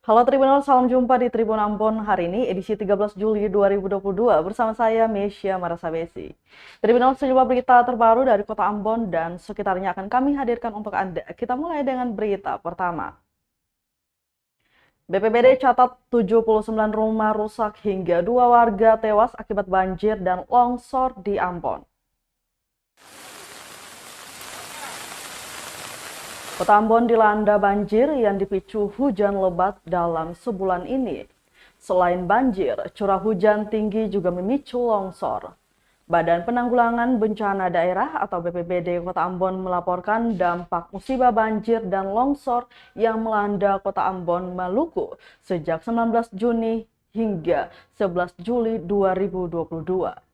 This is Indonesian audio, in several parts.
Halo Tribunal, salam jumpa di Tribun Ambon hari ini, edisi 13 Juli 2022, bersama saya, Mesya Marasabesi. Tribunal, sejumlah berita terbaru dari kota Ambon dan sekitarnya akan kami hadirkan untuk Anda. Kita mulai dengan berita pertama. BPBD catat 79 rumah rusak hingga 2 warga tewas akibat banjir dan longsor di Ambon. Kota Ambon dilanda banjir yang dipicu hujan lebat dalam sebulan ini. Selain banjir, curah hujan tinggi juga memicu longsor. Badan Penanggulangan Bencana Daerah atau BPBD Kota Ambon melaporkan dampak musibah banjir dan longsor yang melanda Kota Ambon, Maluku sejak 19 Juni hingga 11 Juli 2022.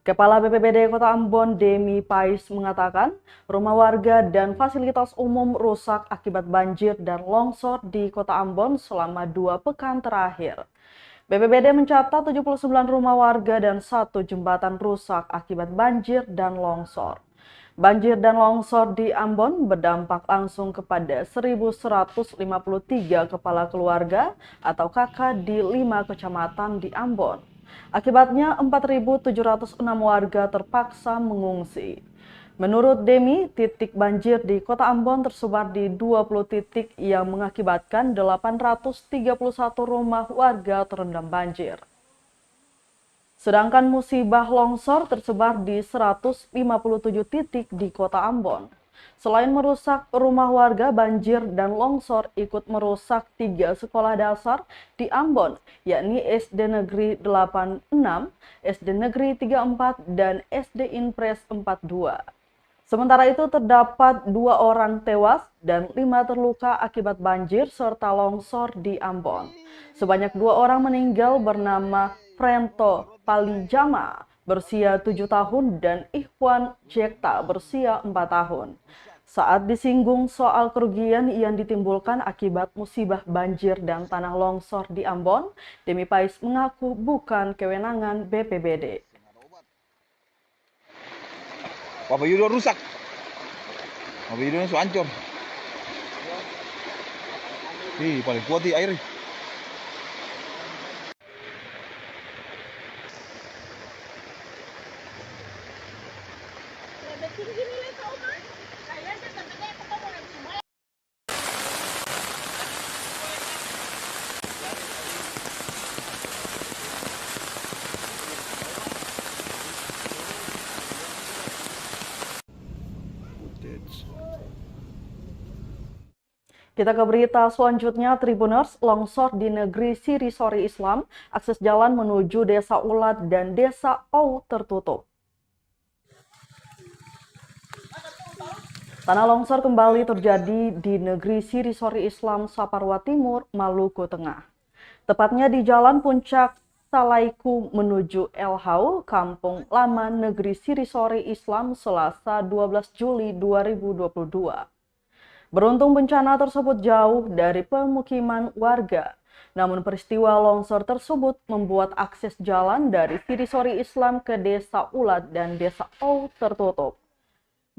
Kepala BPBD Kota Ambon, Demi Pais, mengatakan rumah warga dan fasilitas umum rusak akibat banjir dan longsor di Kota Ambon selama 2 pekan terakhir. BPBD mencatat 79 rumah warga dan 1 jembatan rusak akibat banjir dan longsor. Banjir dan longsor di Ambon berdampak langsung kepada 1.153 kepala keluarga atau KK di 5 kecamatan di Ambon. Akibatnya 4.706 warga terpaksa mengungsi. Menurut Demi, titik banjir di Kota Ambon tersebar di 20 titik yang mengakibatkan 831 rumah warga terendam banjir. Sedangkan musibah longsor tersebar di 157 titik di Kota Ambon. Selain merusak rumah warga, banjir dan longsor ikut merusak 3 sekolah dasar di Ambon, yakni SD Negeri 86, SD Negeri 34, dan SD Inpres 42. Sementara itu terdapat 2 orang tewas dan 5 terluka akibat banjir serta longsor di Ambon. Sebanyak 2 orang meninggal bernama Frento Palijama berusia 7 tahun dan Ikhwan Jekta berusia 4 tahun. Saat disinggung soal kerugian yang ditimbulkan akibat musibah banjir dan tanah longsor di Ambon, Demi Pais mengaku bukan kewenangan BPBD. Bapak Yudo rusak. Bapak Yudo sudah hancur. Ih, paling kuat di air. Kita ke berita selanjutnya, Tribuners, longsor di negeri Sirisori Islam, akses jalan menuju Desa Ulat dan Desa Ou tertutup. Tanah longsor kembali terjadi di negeri Sirisori Islam, Saparua Timur, Maluku Tengah. Tepatnya di Jalan Puncak Salaiku menuju El Hau, Kampung Lama Negeri Sirisori Islam, Selasa 12 Juli 2022. Beruntung bencana tersebut jauh dari pemukiman warga. Namun peristiwa longsor tersebut membuat akses jalan dari Sirisori Islam ke Desa Ulat dan Desa Ou tertutup.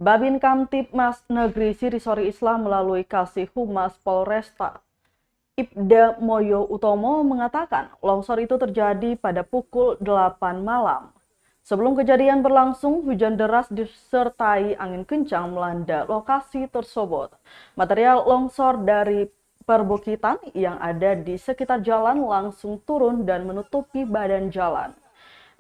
Babin Kamtibmas Negeri Sirisori Islam melalui Kasih Humas Polresta Ibda Moyo Utomo mengatakan longsor itu terjadi pada pukul 8 malam. Sebelum kejadian berlangsung, hujan deras disertai angin kencang melanda lokasi tersebut. Material longsor dari perbukitan yang ada di sekitar jalan langsung turun dan menutupi badan jalan.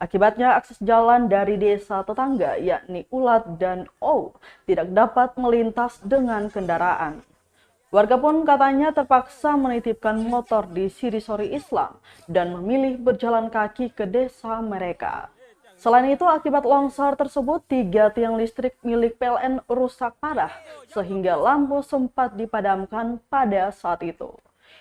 Akibatnya akses jalan dari desa tetangga yakni Ulat dan Ou tidak dapat melintas dengan kendaraan. Warga pun katanya terpaksa menitipkan motor di Sirisori Islam dan memilih berjalan kaki ke desa mereka. Selain itu, akibat longsor tersebut, 3 tiang listrik milik PLN rusak parah, sehingga lampu sempat dipadamkan pada saat itu.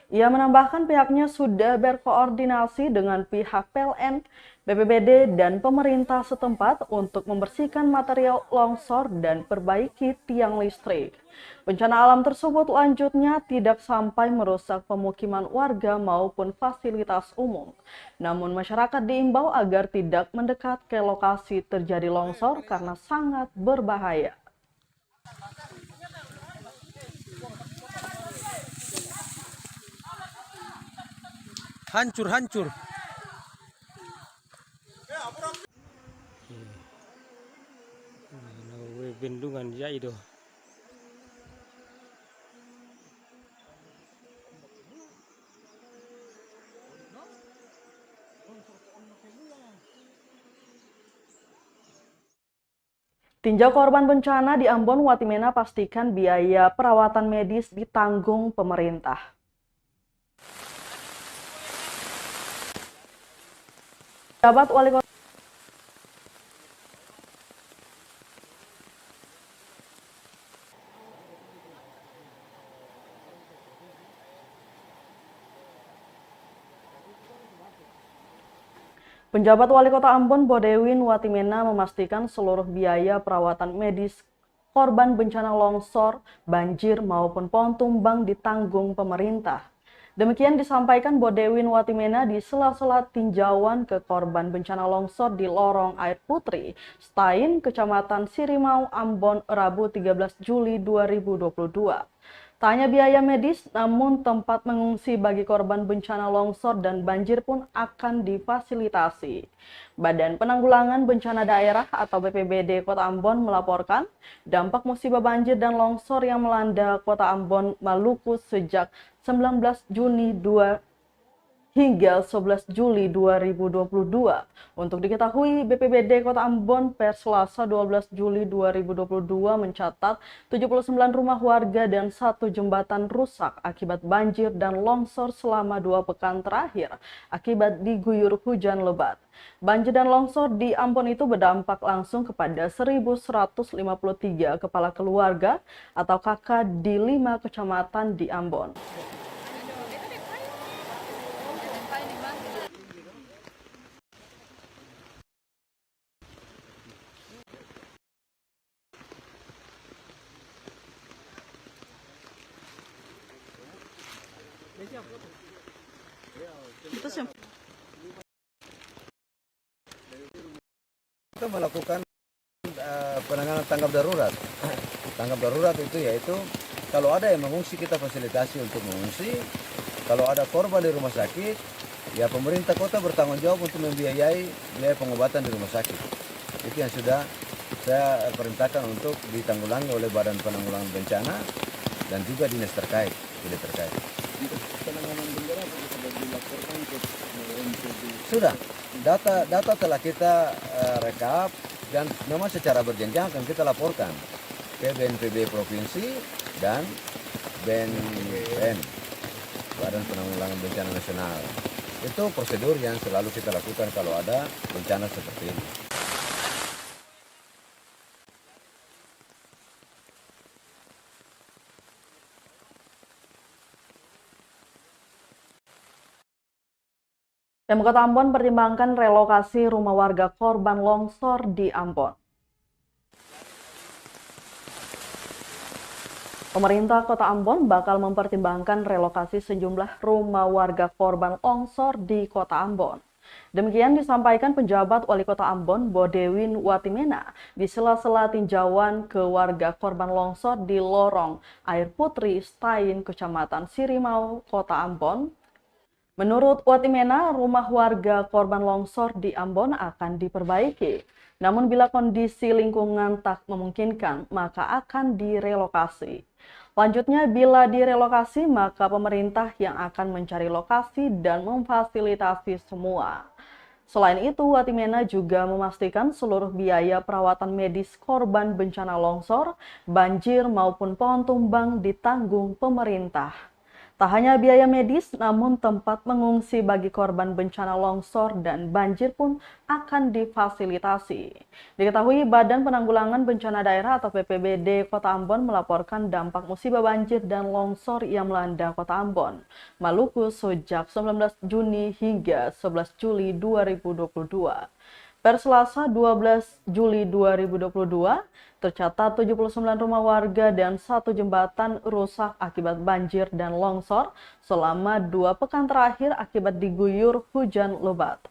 Ia menambahkan pihaknya sudah berkoordinasi dengan pihak PLN, BPBD, dan pemerintah setempat untuk membersihkan material longsor dan perbaiki tiang listrik. Bencana alam tersebut lanjutnya tidak sampai merusak pemukiman warga maupun fasilitas umum. Namun masyarakat diimbau agar tidak mendekat ke lokasi terjadi longsor karena sangat berbahaya. hancur. Bendungan ya itu. Tinjau korban bencana di Ambon, Watimena pastikan biaya perawatan medis ditanggung pemerintah. Penjabat Wali Kota Penjabat Wali Kota Ambon, Bodewin Watimena memastikan seluruh biaya perawatan medis korban bencana longsor, banjir maupun pohon tumbang ditanggung pemerintah. Demikian disampaikan Bodewin Watimena di sela-sela tinjauan ke korban bencana longsor di Lorong Air Putri, Stain, Kecamatan Sirimau, Ambon, Rabu 13 Juli 2022. Tak hanya biaya medis, namun tempat mengungsi bagi korban bencana longsor dan banjir pun akan difasilitasi. Badan Penanggulangan Bencana Daerah atau BPBD Kota Ambon melaporkan dampak musibah banjir dan longsor yang melanda Kota Ambon, Maluku sejak 19 Juni hingga 11 Juli 2022. Untuk diketahui, BPBD Kota Ambon per Selasa 12 Juli 2022 mencatat 79 rumah warga dan 1 jembatan rusak akibat banjir dan longsor selama 2 pekan terakhir akibat diguyur hujan lebat. Banjir dan longsor di Ambon itu berdampak langsung kepada 1.153 kepala keluarga atau KK di 5 kecamatan di Ambon. Kita melakukan penanganan tanggap darurat. Tanggap darurat itu yaitu kalau ada yang mengungsi kita fasilitasi untuk mengungsi. Kalau ada korban di rumah sakit, ya pemerintah kota bertanggung jawab untuk membiayai biaya pengobatan di rumah sakit. Itu yang sudah saya perintahkan untuk ditanggulangi oleh Badan Penanggulangan Bencana dan juga dinas terkait. Sudah, data telah kita rekap dan memang secara berjenjang akan kita laporkan ke BNPB Provinsi dan BNPN, Badan Penanggulangan Bencana Nasional. Itu prosedur yang selalu kita lakukan kalau ada bencana seperti ini. Pemkot Ambon pertimbangkan relokasi rumah warga korban longsor di Ambon. Pemerintah Kota Ambon bakal mempertimbangkan relokasi sejumlah rumah warga korban longsor di Kota Ambon. Demikian disampaikan penjabat Wali Kota Ambon, Bodewin Watimena, di sela-sela tinjauan ke warga korban longsor di Lorong Air Putri, Stain, Kecamatan Sirimau, Kota Ambon. Menurut Watimena, rumah warga korban longsor di Ambon akan diperbaiki. Namun bila kondisi lingkungan tak memungkinkan, maka akan direlokasi. Lanjutnya, bila direlokasi, maka pemerintah yang akan mencari lokasi dan memfasilitasi semua. Selain itu, Watimena juga memastikan seluruh biaya perawatan medis korban bencana longsor, banjir maupun pohon tumbang ditanggung pemerintah. Tak hanya biaya medis, namun tempat mengungsi bagi korban bencana longsor dan banjir pun akan difasilitasi. Diketahui Badan Penanggulangan Bencana Daerah atau BPBD Kota Ambon melaporkan dampak musibah banjir dan longsor yang melanda Kota Ambon, Maluku sejak 19 Juni hingga 11 Juli 2022. Per Selasa 12 Juli 2022, tercatat 79 rumah warga dan 1 jembatan rusak akibat banjir dan longsor selama 2 pekan terakhir akibat diguyur hujan lebat.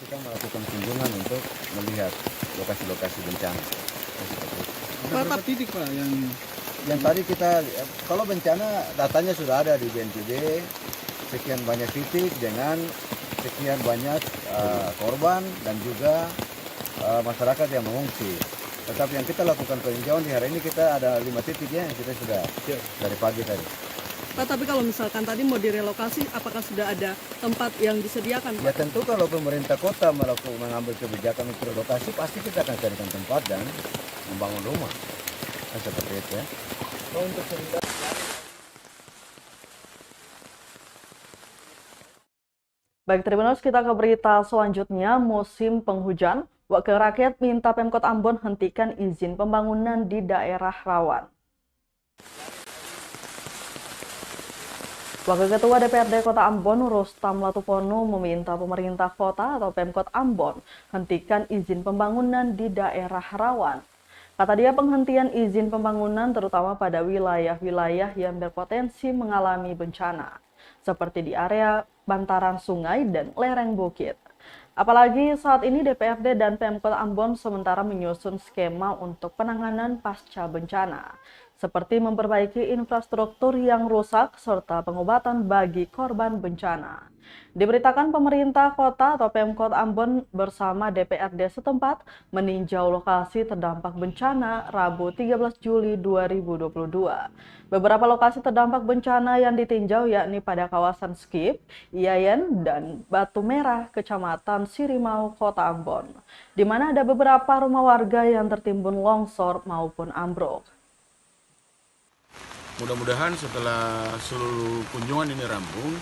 Kita melakukan kunjungan untuk melihat lokasi-lokasi bencana. Ada berapa titik Pak Yang tadi kita, kalau bencana datanya sudah ada di BNPB, sekian banyak titik dengan sekian banyak korban dan juga masyarakat yang mengungsi. Tetapi yang kita lakukan peninjauan di hari ini kita ada 5 titik ya yang kita sudah dari pagi tadi. Pak, tapi kalau misalkan tadi mau direlokasi, apakah sudah ada tempat yang disediakan Pak? Ya tentu kalau pemerintah kota mengambil kebijakan untuk relokasi, pasti kita akan carikan tempat dan membangun rumah. Nah, seperti itu ya. Untuk Baik, Tribuners, kita ke berita selanjutnya. Musim penghujan, Wakil Rakyat minta Pemkot Ambon hentikan izin pembangunan di daerah rawan. Wakil Ketua DPRD Kota Ambon, Rustam Latupono, meminta pemerintah kota atau Pemkot Ambon hentikan izin pembangunan di daerah rawan. Kata dia, penghentian izin pembangunan terutama pada wilayah-wilayah yang berpotensi mengalami bencana, seperti di area bantaran sungai dan lereng bukit. Apalagi saat ini DPRD dan Pemkot Ambon sementara menyusun skema untuk penanganan pasca bencana, seperti memperbaiki infrastruktur yang rusak serta pengobatan bagi korban bencana. Diberitakan pemerintah kota atau Pemkot Ambon bersama DPRD setempat meninjau lokasi terdampak bencana Rabu 13 Juli 2022. Beberapa lokasi terdampak bencana yang ditinjau yakni pada kawasan Skip, Iyayen, dan Batu Merah, Kecamatan Sirimau, Kota Ambon, di mana ada beberapa rumah warga yang tertimbun longsor maupun ambruk. Mudah-mudahan setelah seluruh kunjungan ini rampung,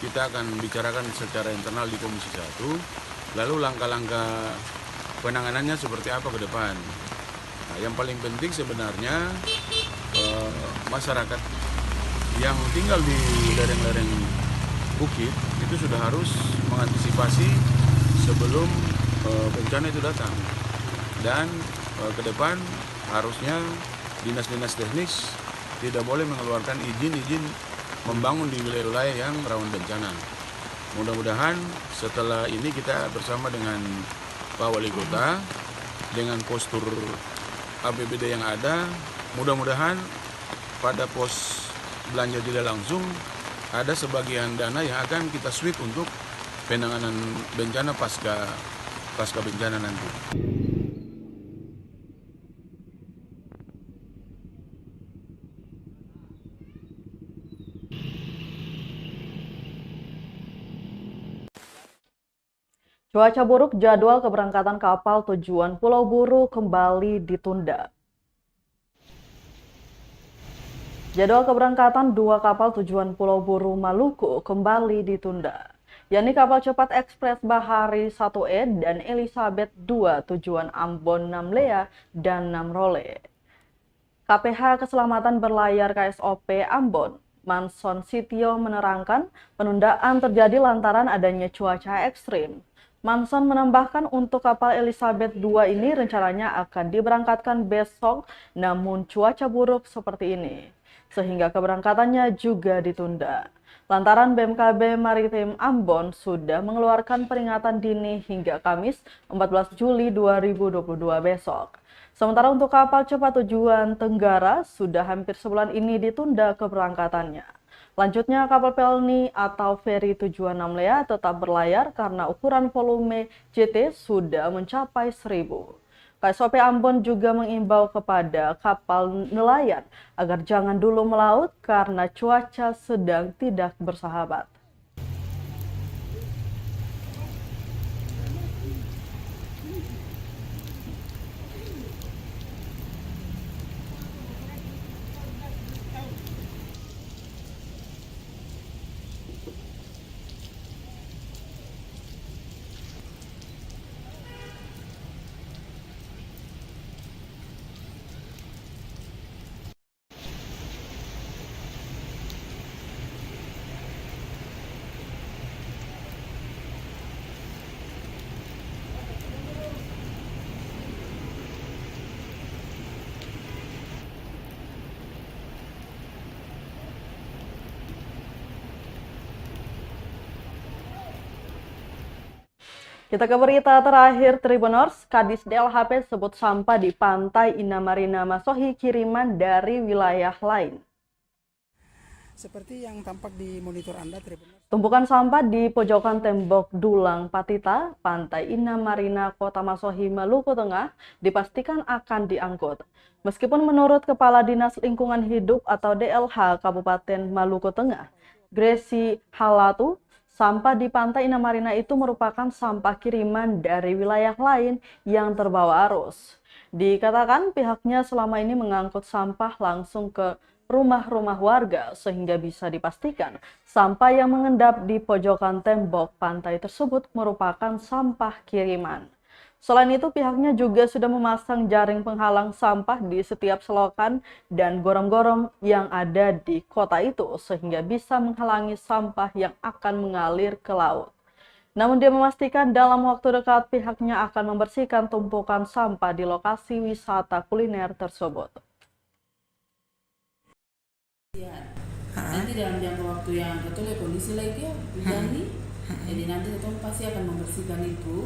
kita akan bicarakan secara internal di Komisi 1, lalu langkah-langkah penanganannya seperti apa ke depan. Nah, yang paling penting sebenarnya masyarakat yang tinggal di lereng-lereng bukit itu sudah harus mengantisipasi sebelum bencana itu datang. Dan ke depan harusnya dinas-dinas teknis tidak boleh mengeluarkan izin-izin membangun di wilayah-wilayah yang rawan bencana. Mudah-mudahan setelah ini kita bersama dengan Pak Wali Kota, dengan postur APBD yang ada, mudah-mudahan pada pos belanja tidak langsung ada sebagian dana yang akan kita sweep untuk penanganan bencana pasca bencana nanti. Cuaca buruk, jadwal keberangkatan kapal tujuan Pulau Buru kembali ditunda. Jadwal keberangkatan 2 kapal tujuan Pulau Buru Maluku kembali ditunda, yakni kapal cepat ekspres Bahari 1E dan Elizabeth 2 tujuan Ambon Namlea dan Namrole. KPH Keselamatan Berlayar KSOP Ambon, Manson Sitio menerangkan penundaan terjadi lantaran adanya cuaca ekstrim. Manson menambahkan untuk kapal Elizabeth II ini rencananya akan diberangkatkan besok, namun cuaca buruk seperti ini, sehingga keberangkatannya juga ditunda. Lantaran BMKB Maritim Ambon sudah mengeluarkan peringatan dini hingga Kamis 14 Juli 2022 besok. Sementara untuk kapal cepat tujuan Tenggara sudah hampir sebulan ini ditunda keberangkatannya. Lanjutnya, kapal Pelni atau feri tujuan Namlea tetap berlayar karena ukuran volume JT sudah mencapai 1.000. KSOP Ambon juga mengimbau kepada kapal nelayan agar jangan dulu melaut karena cuaca sedang tidak bersahabat. Kita ke berita terakhir Tribuners, Kadis DLHP sebut sampah di Pantai Indah Marina Masohi kiriman dari wilayah lain. Seperti yang tampak di monitor Anda, Tribuners. Tumpukan sampah di pojokan tembok Dulang Patita, Pantai Indah Marina, Kota Masohi, Maluku Tengah, dipastikan akan diangkut. Meskipun menurut Kepala Dinas Lingkungan Hidup atau DLH Kabupaten Maluku Tengah, Gresi Halatu, sampah di Pantai Indah Marina itu merupakan sampah kiriman dari wilayah lain yang terbawa arus. Dikatakan pihaknya selama ini mengangkut sampah langsung ke rumah-rumah warga sehingga bisa dipastikan sampah yang mengendap di pojokan tembok pantai tersebut merupakan sampah kiriman. Selain itu pihaknya juga sudah memasang jaring penghalang sampah di setiap selokan dan gorong-gorong yang ada di kota itu sehingga bisa menghalangi sampah yang akan mengalir ke laut. Namun dia memastikan dalam waktu dekat pihaknya akan membersihkan tumpukan sampah di lokasi wisata kuliner tersebut. Nanti dalam jangka waktu yang betul ya kondisi lagi ya hujan nih, jadi nanti kita pasti akan membersihkan itu.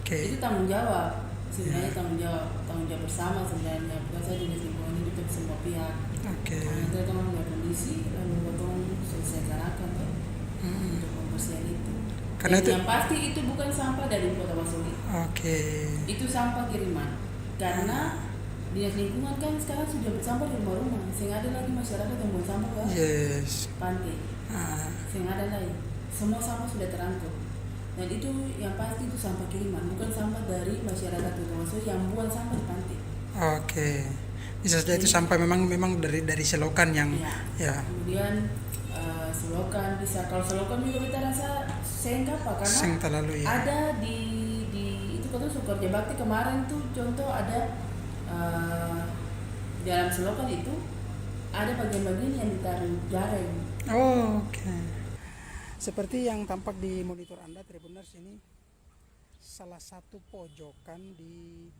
Itu tanggung jawab sebenarnya, tanggung jawab bersama sebenarnya, bukan saja dinas lingkungan hidup tapi semua pihak. Nanti kita melihat kondisi lalu kita selesaikan akan untuk pembersihan itu. Karena itu yang pasti itu bukan sampah dari Kota Masohi. Itu sampah kiriman karena dinas lingkungan kan sekarang sudah bersampah di rumah-rumah, sehingga ada lagi masyarakat yang buang sampah ke pantai, sehingga ada lagi semua sampah sudah terangkut, dan itu yang pasti itu sampah kiriman, bukan sampah dari masyarakat Kota yang buang sampah di pantai. Bisa saja itu sampah memang dari selokan yang Kemudian selokan bisa, kalau selokan juga kita rasa sayang apa karena ada di itu Kota Sukoharjo Bakti kemarin tuh contoh ada dalam selokan itu ada bagian-bagian yang ditaruh jaring. Seperti yang tampak di monitor Anda, Tribuners, ini salah satu pojokan di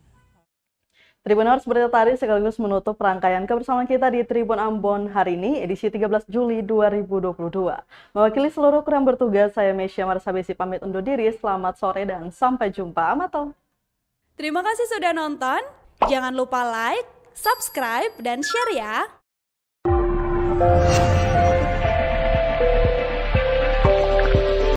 Tribuners, berita tadi sekaligus menutup rangkaian kebersamaan kita di Tribun Ambon hari ini, edisi 13 Juli 2022. Mewakili seluruh kru yang bertugas, saya Mesya Marsabesi pamit undur diri. Selamat sore dan sampai jumpa. Amato. Terima kasih sudah nonton. Jangan lupa like, subscribe, dan share ya.